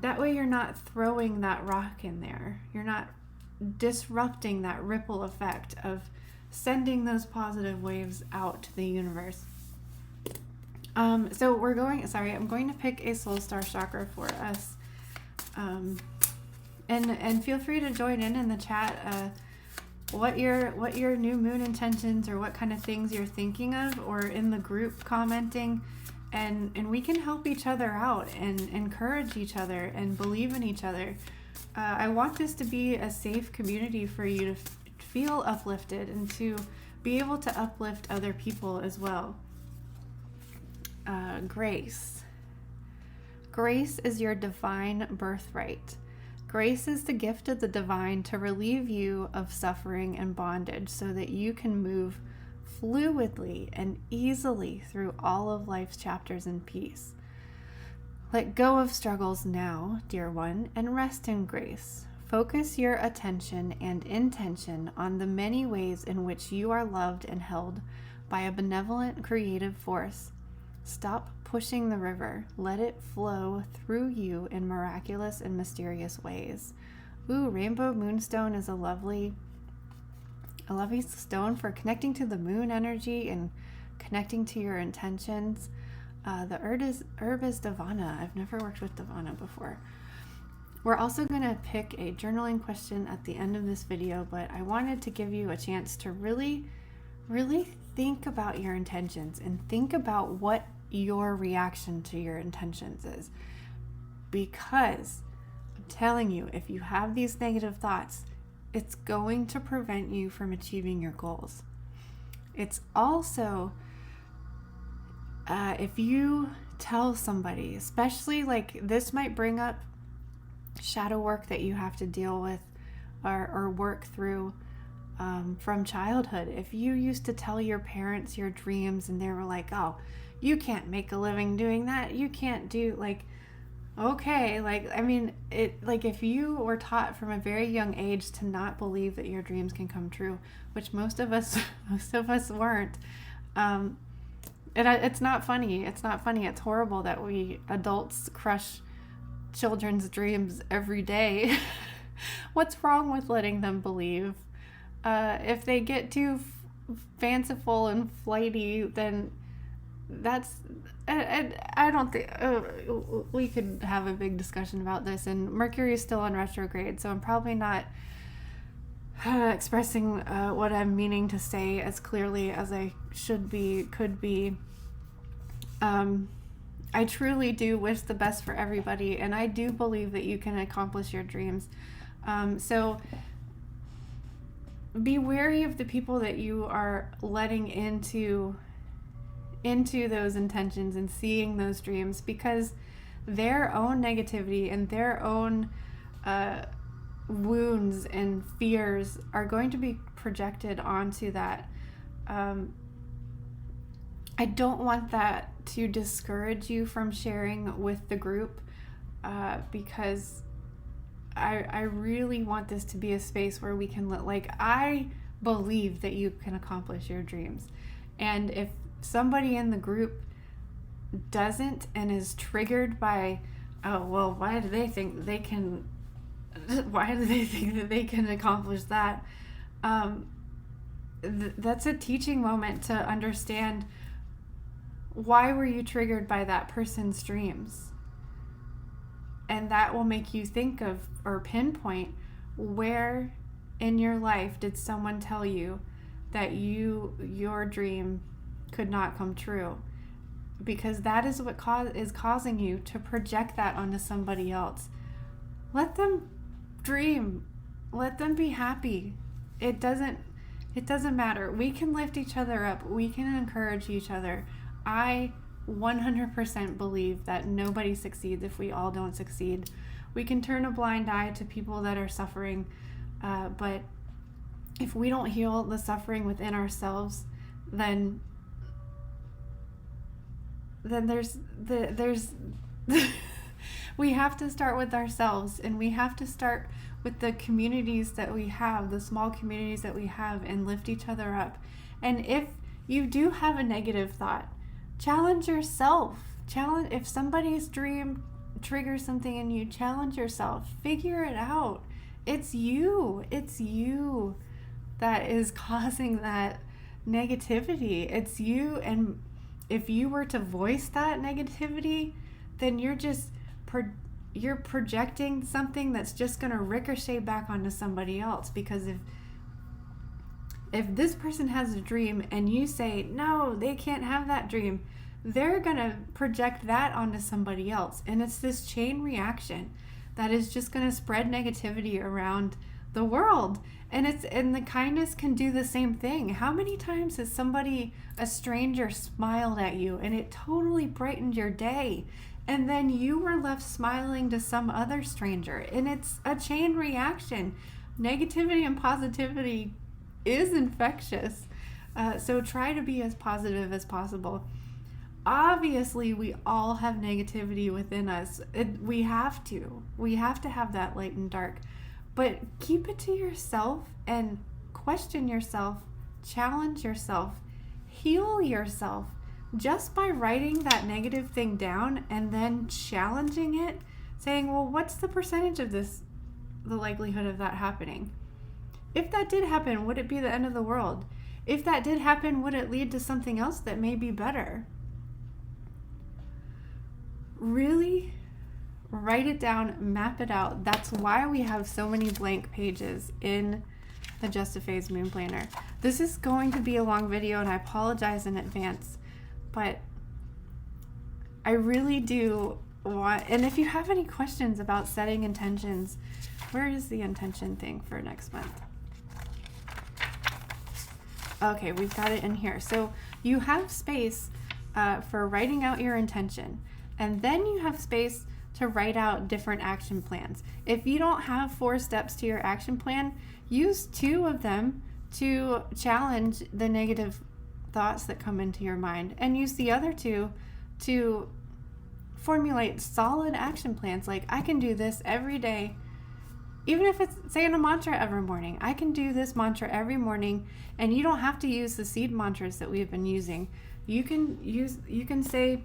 That way you're not throwing that rock in there. You're not disrupting that ripple effect of sending those positive waves out to the universe. I'm going to pick a soul star chakra for us. And feel free to join in the chat, what your new moon intentions or what kind of things you're thinking of, or in the group commenting, and we can help each other out and encourage each other and believe in each other. I want this to be a safe community for you to feel uplifted and to be able to uplift other people as well. Grace. Grace is your divine birthright. Grace is the gift of the divine to relieve you of suffering and bondage so that you can move fluidly and easily through all of life's chapters in peace. Let go of struggles now, dear one, and rest in grace. Focus your attention and intention on the many ways in which you are loved and held by a benevolent creative force. Stop pushing the river. Let it flow through you in miraculous and mysterious ways. Ooh, Rainbow Moonstone is a lovely stone for connecting to the moon energy and connecting to your intentions. The herb is Divana. I've never worked with Divana before. We're also going to pick a journaling question at the end of this video, but I wanted to give you a chance to really, really think about your intentions and think about what your reaction to your intentions is. Because I'm telling you, if you have these negative thoughts, it's going to prevent you from achieving your goals. It's also, if you tell somebody, especially like this might bring up shadow work that you have to deal with or work through from childhood. If you used to tell your parents your dreams and they were like, oh, you can't make a living doing that, you can't do, like, okay, like, I mean, it, like, if you were taught from a very young age to not believe that your dreams can come true, which most of us weren't, it's not funny. It's horrible that we adults crush children's dreams every day. What's wrong with letting them believe? If they get too fanciful and flighty, then that's, I don't think, we could have a big discussion about this, and Mercury is still in retrograde, so I'm probably not expressing what I'm meaning to say as clearly as I could be. I truly do wish the best for everybody, and I do believe that you can accomplish your dreams. So be wary of the people that you are letting into those intentions and seeing those dreams, because their own negativity and their own wounds and fears are going to be projected onto that. I don't want that to discourage you from sharing with the group, because I really want this to be a space where we can I believe that you can accomplish your dreams. And if somebody in the group doesn't and is triggered by, oh, well, why do they think that they can accomplish that? That's a teaching moment to understand, why were you triggered by that person's dreams? And that will make you think of or pinpoint, where in your life did someone tell you that your dream could not come true? Because that is what is causing you to project that onto somebody else. Let them dream. Let them be happy. It doesn't matter. We can lift each other up. We can encourage each other. I 100% believe that nobody succeeds if we all don't succeed. We can turn a blind eye to people that are suffering, but if we don't heal the suffering within ourselves, then there's we have to start with ourselves, and we have to start with the communities that we have, the small communities that we have, and lift each other up. And if you do have a negative thought, challenge yourself. If somebody's dream triggers something in you, challenge yourself, figure it out. It's you that is causing that negativity. It's you, and if you were to voice that negativity, then you're projecting something that's just going to ricochet back onto somebody else. Because if this person has a dream and you say, no, they can't have that dream, they're going to project that onto somebody else. And it's this chain reaction that is just going to spread negativity around the world. And the kindness can do the same thing. How many times has a stranger smiled at you and it totally brightened your day? And then you were left smiling to some other stranger. And it's a chain reaction. Negativity and positivity is infectious. So try to be as positive as possible. Obviously, we all have negativity within us. We have to have that light and dark. But keep it to yourself and question yourself, challenge yourself, heal yourself just by writing that negative thing down and then challenging it, saying, well, what's the percentage of this, the likelihood of that happening? If that did happen, would it be the end of the world? If that did happen, would it lead to something else that may be better? Really write it down, map it out. That's why we have so many blank pages in the Just a Phase Moon Planner. This is going to be a long video, and I apologize in advance, but I really do want, and if you have any questions about setting intentions, where is the intention thing for next month? Okay, we've got it in here. So you have space for writing out your intention, and then you have space to write out different action plans. If you don't have 4 steps to your action plan, use 2 of them to challenge the negative thoughts that come into your mind, and use the other 2 to formulate solid action plans. Like, I can do this every day, even if it's saying a mantra every morning. I can do this mantra every morning, and you don't have to use the seed mantras that we've been using. You can say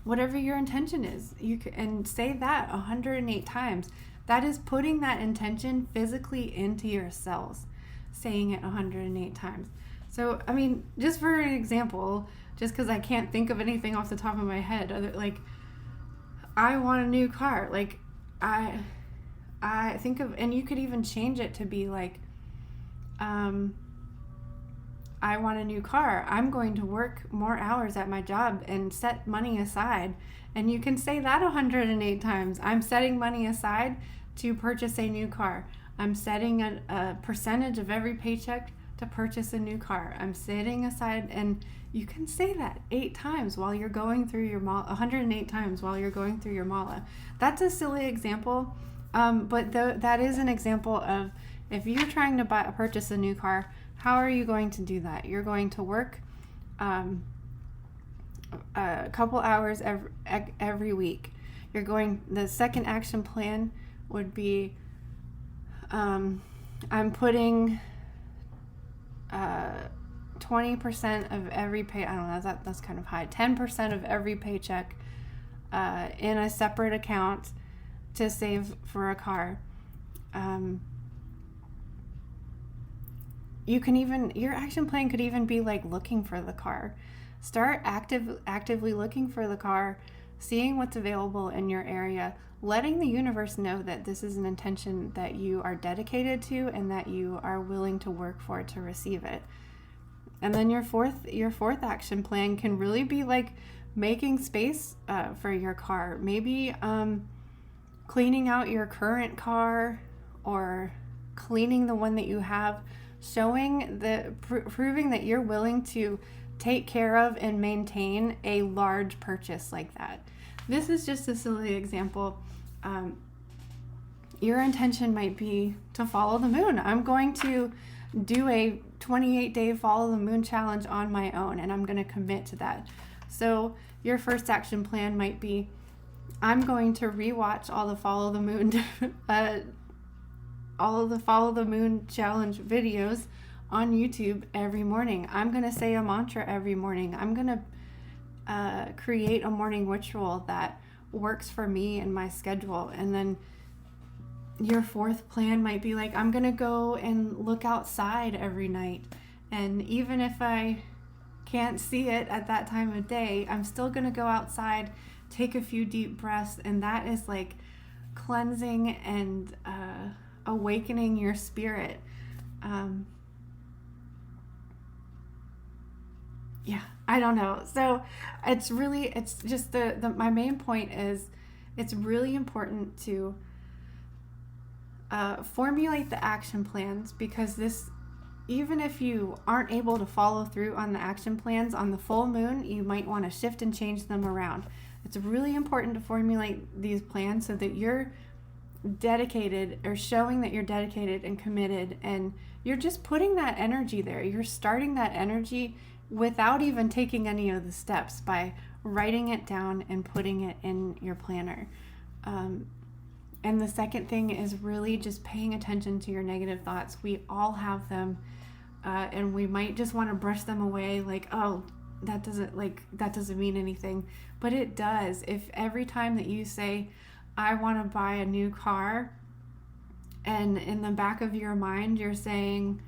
whatever your intention is. And say that 108 times. That is putting that intention physically into your cells, saying it 108 times. So, I mean, just for an example, just because I can't think of anything off the top of my head, like, I want a new car. Like, I think of, and you could even change it to be like, I want a new car. I'm going to work more hours at my job and set money aside. And you can say that 108 times. I'm setting money aside to purchase a new car. I'm setting a percentage of every paycheck to purchase a new car. I'm setting aside, and you can say that 8 times while you're going through your mala, 108 times while you're going through your mala. That's a silly example, but that is an example of, if you're trying to purchase a new car, how are you going to do that? You're going to work a couple hours every week. The second action plan would be, I'm putting 20% of every pay, I don't know, that's kind of high, 10% of every paycheck in a separate account to save for a car. Your action plan could even be like looking for the car. Start actively looking for the car, seeing what's available in your area, letting the universe know that this is an intention that you are dedicated to and that you are willing to work for to receive it. And then your fourth action plan can really be like making space for your car. Maybe cleaning out your current car, or cleaning the one that you have, proving that you're willing to take care of and maintain a large purchase like that. This is just a silly example. Your intention might be to follow the moon. I'm going to do a 28-day follow the moon challenge on my own, and I'm going to commit to that. So your first action plan might be, I'm going to rewatch all the follow the moon follow the moon challenge videos on YouTube every morning. I'm going to say a mantra every morning. I'm going to create a morning ritual that works for me and my schedule. And then your fourth plan might be like, I'm gonna go and look outside every night, and even if I can't see it at that time of day, I'm still gonna go outside, take a few deep breaths, and that is like cleansing and awakening your spirit. Yeah, I don't know. So it's just my main point is it's really important to formulate the action plans, because even if you aren't able to follow through on the action plans on the full moon, you might want to shift and change them around. It's really important to formulate these plans so that you're dedicated, or showing that you're dedicated and committed, and you're just putting that energy there. You're starting that energy without even taking any of the steps, by writing it down and putting it in your planner. And the second thing is really just paying attention to your negative thoughts. We all have them, and we might just want to brush them away like, oh, that doesn't mean anything. But it does. If every time that you say, I want to buy a new car, and in the back of your mind you're saying,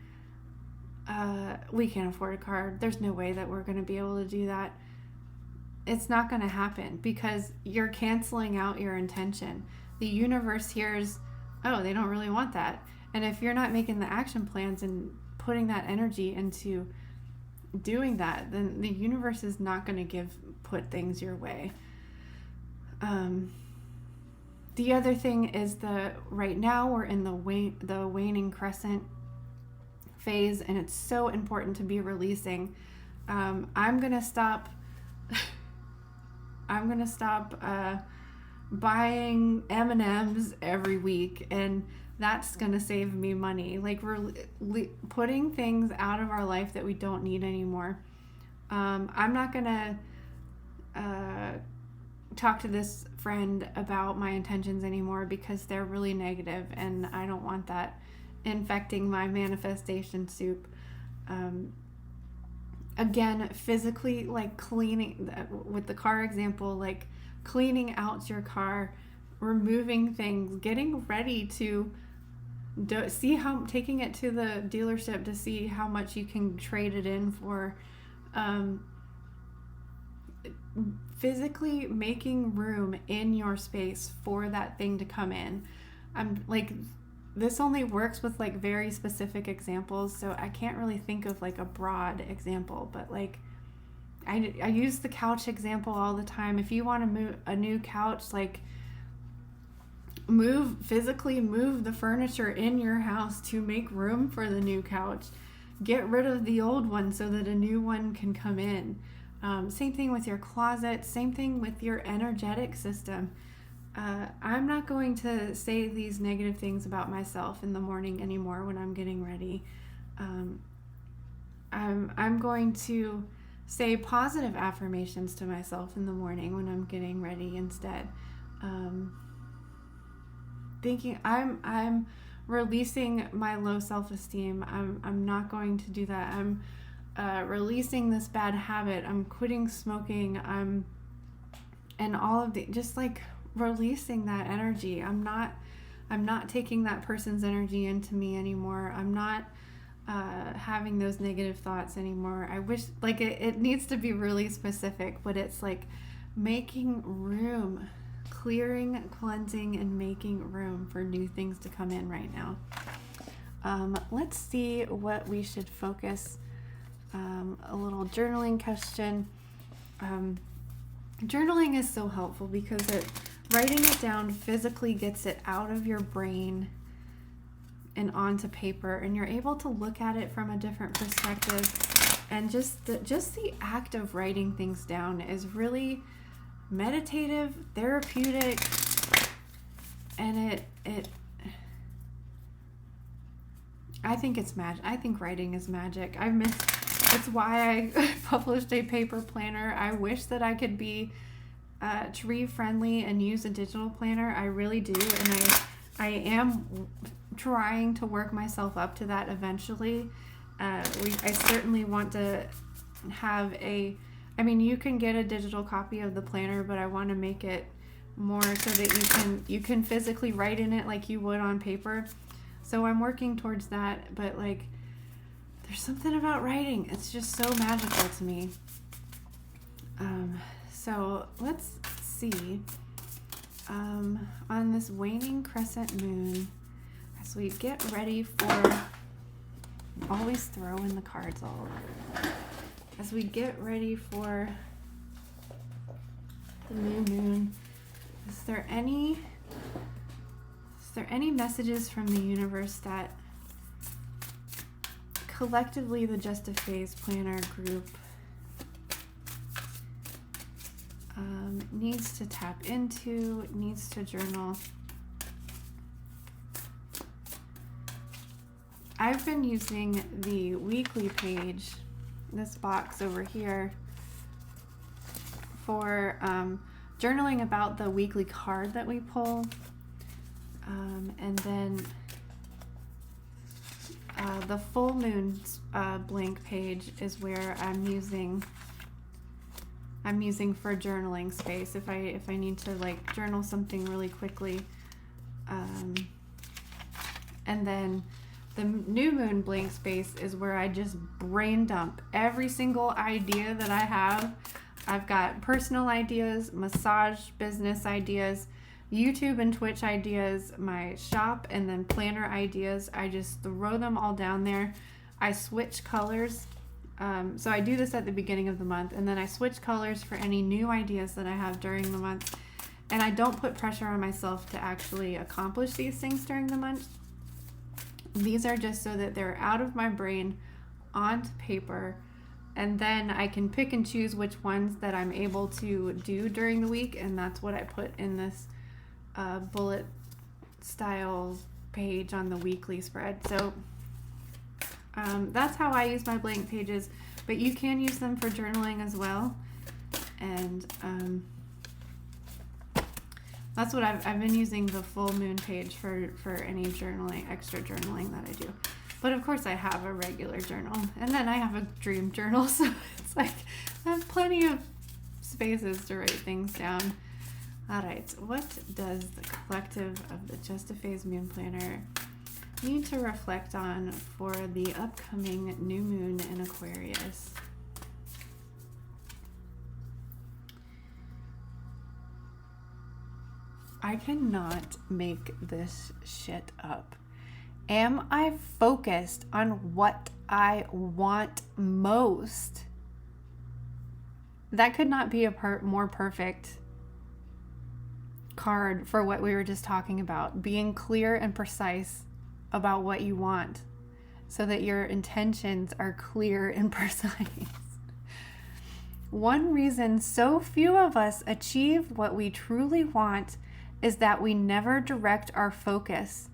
we can't afford a car, there's no way that we're going to be able to do that, it's not going to happen, because you're canceling out your intention. The universe hears, oh, they don't really want that. And if you're not making the action plans and putting that energy into doing that, then the universe is not going to put things your way. The other thing is right now we're in the waning crescent phase, and it's so important to be releasing. I'm gonna stop buying M&Ms every week, and that's gonna save me money. Like, we're putting things out of our life that we don't need anymore. I'm not gonna talk to this friend about my intentions anymore, because they're really negative, and I don't want that infecting my manifestation soup. Again, physically, like cleaning, with the car example, like cleaning out your car, removing things, getting ready to taking it to the dealership to see how much you can trade it in for. Physically making room in your space for that thing to come in. I'm like, this only works with like very specific examples, so I can't really think of like a broad example, but like I use the couch example all the time. If you want to move a new couch, like physically move the furniture in your house to make room for the new couch. Get rid of the old one so that a new one can come in. Same thing with your closet, same thing with your energetic system. I'm not going to say these negative things about myself in the morning anymore when I'm getting ready. I'm going to say positive affirmations to myself in the morning when I'm getting ready instead. Thinking I'm releasing my low self-esteem. I'm not going to do that. I'm releasing this bad habit. I'm quitting smoking. And all of the, just like releasing that energy. I'm not taking that person's energy into me anymore. I'm not having those negative thoughts anymore. I wish, like, it needs to be really specific, but it's like making room, clearing, cleansing, and making room for new things to come in right now. Let's see what we should focus. A little journaling question. Journaling is so helpful because writing it down physically gets it out of your brain and onto paper, and you're able to look at it from a different perspective. And just the act of writing things down is really meditative, therapeutic, and I think it's magic. I think writing is magic. It's why I published a paper planner. I wish that I could be tree friendly and use a digital planner. I really do, and I am trying to work myself up to that eventually. I certainly want to have you can get a digital copy of the planner, but I want to make it more so that you can physically write in it like you would on paper. So I'm working towards that, but like there's something about writing. It's just so magical to me. So let's see. On this waning crescent moon, as we get ready for, always throw in the cards all over. As we get ready for the new moon, is there any messages from the universe that collectively the Just a Phase Planner group needs to tap into, needs to journal? I've been using the weekly page, this box over here, for journaling about the weekly card that we pull. And then the full moon blank page is where I'm using for journaling space if I need to like journal something really quickly. And then the new moon blank space is where I just brain dump every single idea that I have. I've got personal ideas, massage business ideas, YouTube and Twitch ideas, my shop, and then planner ideas. I just throw them all down there. I switch colors. So I do this at the beginning of the month, and then I switch colors for any new ideas that I have during the month. And I don't put pressure on myself to actually accomplish these things during the month. These are just so that they're out of my brain onto paper, and then I can pick and choose which ones that I'm able to do during the week, and that's what I put in this bullet style page on the weekly spread. So that's how I use my blank pages, but you can use them for journaling as well. And that's what I've been using the full moon page for any journaling, extra journaling that I do. But of course I have a regular journal, and then I have a dream journal, so it's like I have plenty of spaces to write things down. All right, what does the collective of the Just a Phase Moon Planner need to reflect on for the upcoming new moon in Aquarius? I cannot make this shit up. Am I focused on what I want most? That could not be a more perfect card for what we were just talking about. Being clear and precise about what you want so that your intentions are clear and precise. One reason so few of us achieve what we truly want is that we never direct our focus.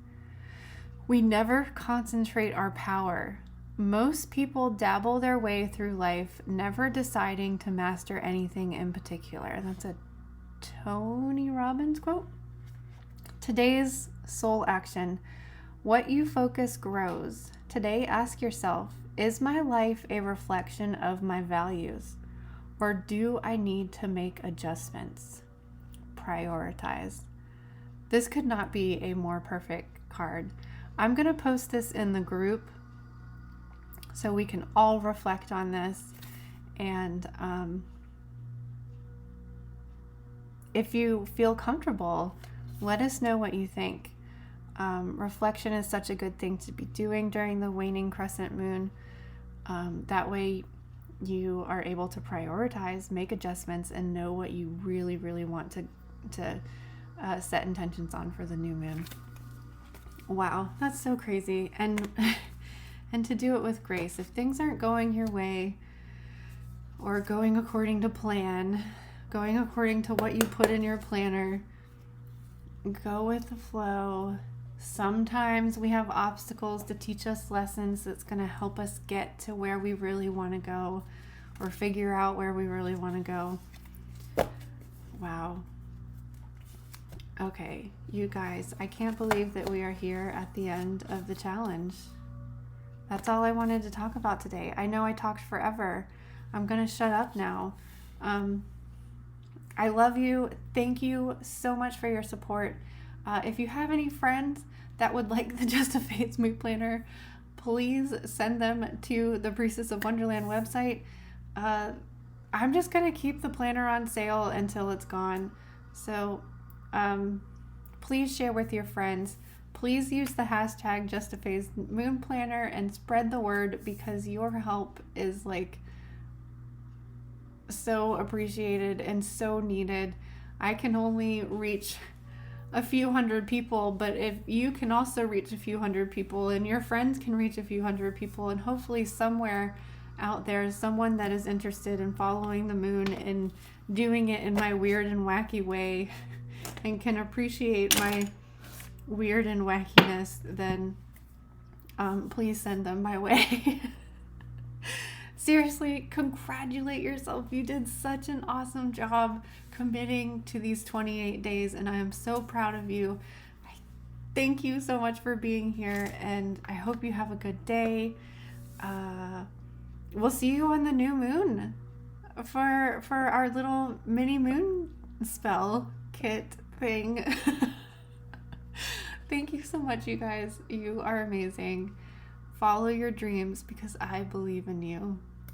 We never concentrate our power. Most people dabble their way through life, never deciding to master anything in particular. That's a Tony Robbins quote. Today's soul action. What you focus grows. Today, ask yourself, is my life a reflection of my values? Or do I need to make adjustments? Prioritize. This could not be a more perfect card. I'm going to post this in the group so we can all reflect on this. And if you feel comfortable, let us know what you think. Reflection is such a good thing to be doing during the waning crescent moon. That way you are able to prioritize, make adjustments, and know what you really, really want to set intentions on for the new moon. Wow, that's so crazy. And to do it with grace. If things aren't going your way or going according to plan, going according to what you put in your planner, go with the flow. Sometimes we have obstacles to teach us lessons that's going to help us get to where we really want to go, or figure out where we really want to go. Wow. Okay, you guys, I can't believe that we are here at the end of the challenge. That's all I wanted to talk about today. I know I talked forever. I'm going to shut up now. I love you. Thank you so much for your support. If you have any friends that would like the Just a Fate's Mood Planner, please send them to the Priestess of Wonderland website. I'm just going to keep the planner on sale until it's gone. So please share with your friends. Please use the hashtag Just a Fate's Moon Planner and spread the word, because your help is like so appreciated and so needed. I can only reach a few hundred people, but if you can also reach a few hundred people, and your friends can reach a few hundred people, and hopefully somewhere out there is someone that is interested in following the moon and doing it in my weird and wacky way and can appreciate my weird and wackiness, then please send them my way. Seriously, congratulate yourself. You did such an awesome job committing to these 28 days, and I am so proud of you. Thank you so much for being here, and I hope you have a good day. We'll see you on the new moon for our little mini moon spell kit thing. Thank you so much, you guys. You are amazing. Follow your dreams, because I believe in you.